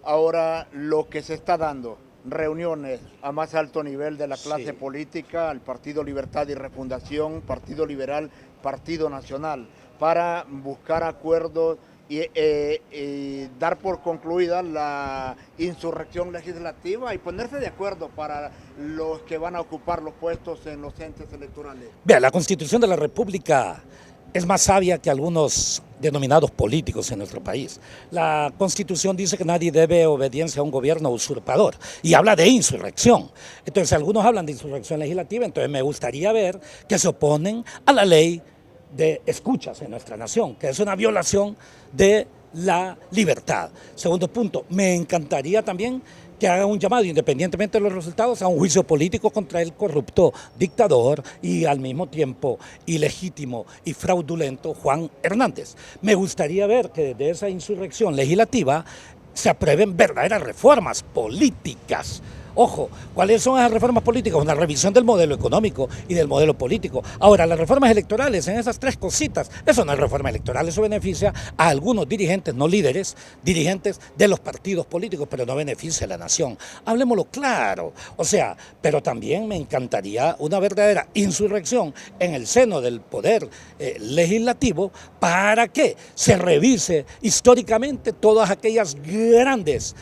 Ahora, lo que se está dando, reuniones a más alto nivel de la clase Sí. política, el Partido Libertad y Refundación, Partido Liberal, Partido Nacional, para buscar acuerdos y dar por concluida la insurrección legislativa y ponerse de acuerdo para los que van a ocupar los puestos en los entes electorales. Vea, la Constitución de la República es más sabia que algunos denominados políticos en nuestro país. La Constitución dice que nadie debe obediencia a un gobierno usurpador y habla de insurrección. Entonces, algunos hablan de insurrección legislativa, entonces me gustaría ver que se oponen a la ley de escuchas en nuestra nación, que es una violación de la libertad. Segundo punto, me encantaría también que haga un llamado, independientemente de los resultados, a un juicio político contra el corrupto dictador y al mismo tiempo ilegítimo y fraudulento Juan Hernández. Me gustaría ver que desde esa insurrección legislativa se aprueben verdaderas reformas políticas. Ojo, ¿cuáles son esas reformas políticas? Una revisión del modelo económico y del modelo político. Ahora, las reformas electorales, en esas tres cositas, eso no es reforma electoral, eso beneficia a algunos dirigentes, no líderes, dirigentes de los partidos políticos, pero no beneficia a la nación. Hablemoslo claro. O sea, pero también me encantaría una verdadera insurrección en el seno del poder legislativo para que se revise históricamente todas aquellas grandes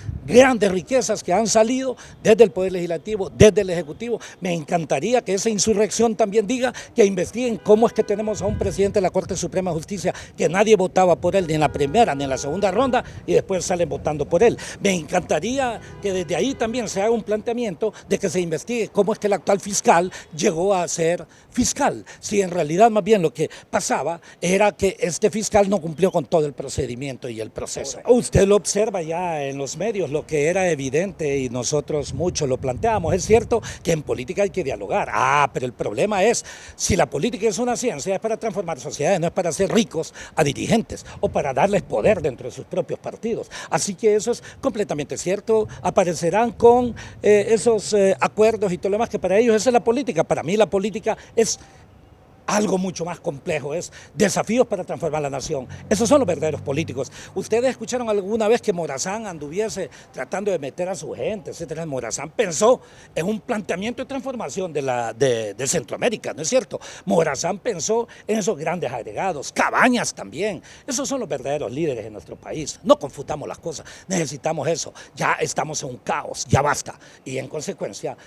riquezas que han salido desde el Poder Legislativo, desde el Ejecutivo. Me encantaría que esa insurrección también diga que investiguen cómo es que tenemos a un presidente de la Corte Suprema de Justicia que nadie votaba por él ni en la primera ni en la segunda ronda y después salen votando por él. Me encantaría que desde ahí también se haga un planteamiento de que se investigue cómo es que el actual fiscal llegó a ser fiscal, si en realidad más bien lo que pasaba era que este fiscal no cumplió con todo el procedimiento y el proceso. Usted lo observa ya en los medios, lo que era evidente y nosotros mucho lo planteamos. Es cierto que en política hay que dialogar. Pero el problema es, si la política es una ciencia, es para transformar sociedades, no es para hacer ricos a dirigentes o para darles poder dentro de sus propios partidos. Así que eso es completamente cierto. Aparecerán con esos acuerdos y todo lo demás, que para ellos esa es la política. Para mí la política es algo mucho más complejo, es desafíos para transformar la nación. Esos son los verdaderos políticos. ¿Ustedes escucharon alguna vez que Morazán anduviese tratando de meter a su gente, etcétera? Morazán pensó en un planteamiento de transformación de Centroamérica, ¿no es cierto? Morazán pensó en esos grandes agregados, Cabañas también. Esos son los verdaderos líderes en nuestro país. No confundamos las cosas, necesitamos eso. Ya estamos en un caos, ya basta. Y en consecuencia,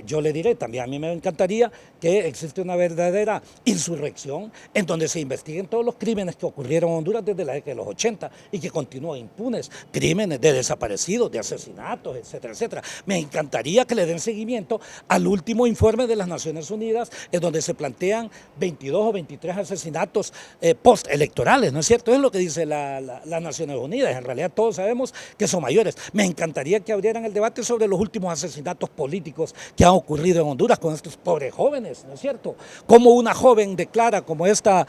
yo le diré también, a mí me encantaría que existe una verdadera insurrección en donde se investiguen todos los crímenes que ocurrieron en Honduras desde la década de los 80 y que continúan impunes, crímenes de desaparecidos, de asesinatos, etcétera, etcétera. Me encantaría que le den seguimiento al último informe de las Naciones Unidas, en donde se plantean 22 o 23 asesinatos postelectorales, ¿no es cierto? Es lo que dice las Naciones Unidas. En realidad todos sabemos que son mayores. Me encantaría que abrieran el debate sobre los últimos asesinatos políticos que han ocurrido en Honduras con estos pobres jóvenes, ¿no es cierto? Como una joven declara, como esta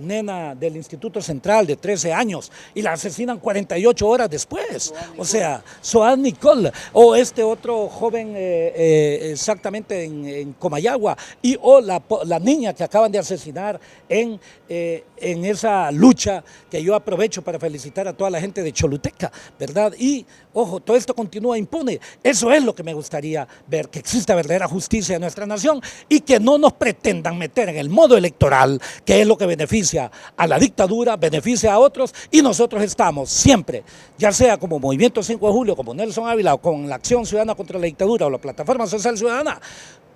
nena del Instituto Central de 13 años, y la asesinan 48 horas después. O sea, Soad Nicole, o este otro joven exactamente en Comayagua, o la niña que acaban de asesinar en esa lucha, que yo aprovecho para felicitar a toda la gente de Choluteca, ¿verdad? Y, ojo, todo esto continúa impune. Eso es lo que me gustaría ver, que exista verdadera justicia en nuestra nación y que no nos pretendan meter en el modo electoral, que es lo que beneficia a la dictadura, beneficia a otros, y nosotros estamos siempre, ya sea como Movimiento 5 de Julio, como Nelson Ávila, o con la Acción Ciudadana contra la Dictadura o la Plataforma Social Ciudadana,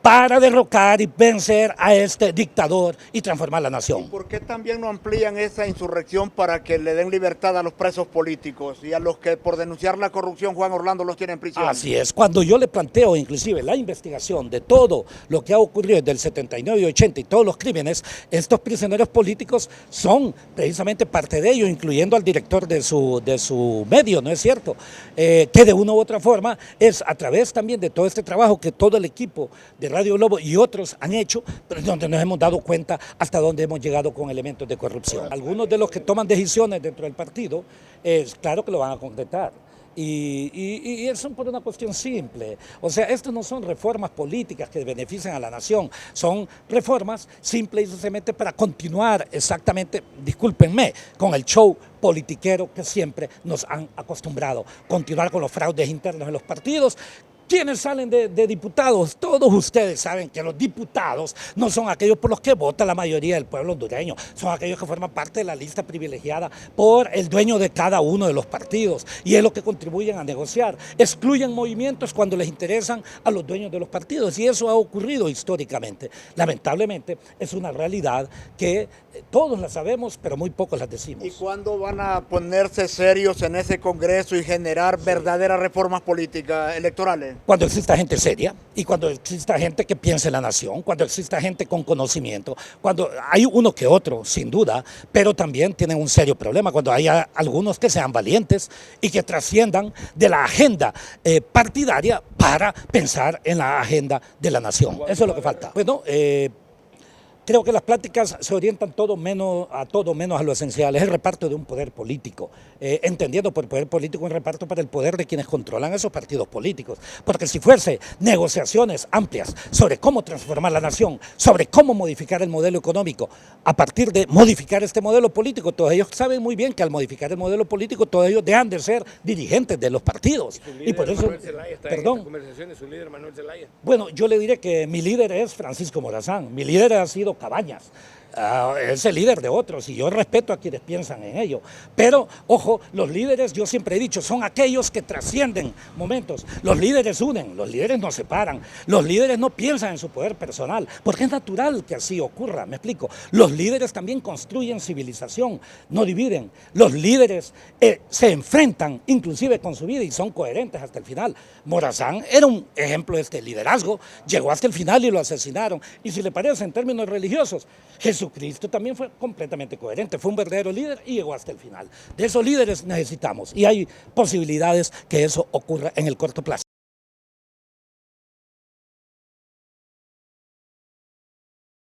para derrocar y vencer a este dictador y transformar la nación. ¿Y por qué también no amplían esa insurrección para que le den libertad a los presos políticos y a los que por denunciar la corrupción Juan Orlando los tiene en prisión? Así es, cuando yo le planteo inclusive la investigación de todo lo que ha ocurrido desde el 79 y 80 y todos los crímenes, estos prisioneros políticos son precisamente parte de ello, incluyendo al director de su medio, ¿no es cierto? Que de una u otra forma es a través también de todo este trabajo que todo el equipo de Radio Globo y otros han hecho, pero donde nos hemos dado cuenta hasta dónde hemos llegado con elementos de corrupción. Algunos de los que toman decisiones dentro del partido, es claro que lo van a concretar. Y eso por una cuestión simple. O sea, estas no son reformas políticas que benefician a la nación, son reformas simple y sencillamente para continuar exactamente, discúlpenme, con el show politiquero que siempre nos han acostumbrado. Continuar con los fraudes internos en los partidos. ¿Quiénes salen de diputados? Todos ustedes saben que los diputados no son aquellos por los que vota la mayoría del pueblo hondureño, son aquellos que forman parte de la lista privilegiada por el dueño de cada uno de los partidos y es lo que contribuyen a negociar. Excluyen movimientos cuando les interesan a los dueños de los partidos y eso ha ocurrido históricamente. Lamentablemente es una realidad que todos la sabemos, pero muy pocos la decimos. ¿Y cuándo van a ponerse serios en ese Congreso y generar verdaderas reformas políticas electorales? Cuando exista gente seria y cuando exista gente que piense en la nación, cuando exista gente con conocimiento, cuando hay uno que otro, sin duda, pero también tienen un serio problema, cuando haya algunos que sean valientes y que trasciendan de la agenda partidaria para pensar en la agenda de la nación. Eso es lo que falta. Bueno, creo que las pláticas se orientan todo menos a lo esencial, es el reparto de un poder político, entendiendo por poder político un reparto para el poder de quienes controlan esos partidos políticos, porque si fuese negociaciones amplias sobre cómo transformar la nación, sobre cómo modificar el modelo económico, a partir de modificar este modelo político, todos ellos saben muy bien que al modificar el modelo político, todos ellos dejan de ser dirigentes de los partidos. Y por eso, perdón. Su líder Manuel Zelaya. Bueno, yo le diré que mi líder es Francisco Morazán, mi líder ha sido Cabañas. Es el líder de otros y yo respeto a quienes piensan en ello, pero ojo, los líderes, yo siempre he dicho, son aquellos que trascienden momentos. Los líderes unen, los líderes no separan, los líderes no piensan en su poder personal, porque es natural que así ocurra, me explico. Los líderes también construyen civilización, no dividen. Los líderes se enfrentan inclusive con su vida y son coherentes hasta el final. Morazán era un ejemplo de este liderazgo, llegó hasta el final y lo asesinaron, y si le parece en términos religiosos, Jesucristo también fue completamente coherente, fue un verdadero líder y llegó hasta el final. De esos líderes necesitamos y hay posibilidades que eso ocurra en el corto plazo.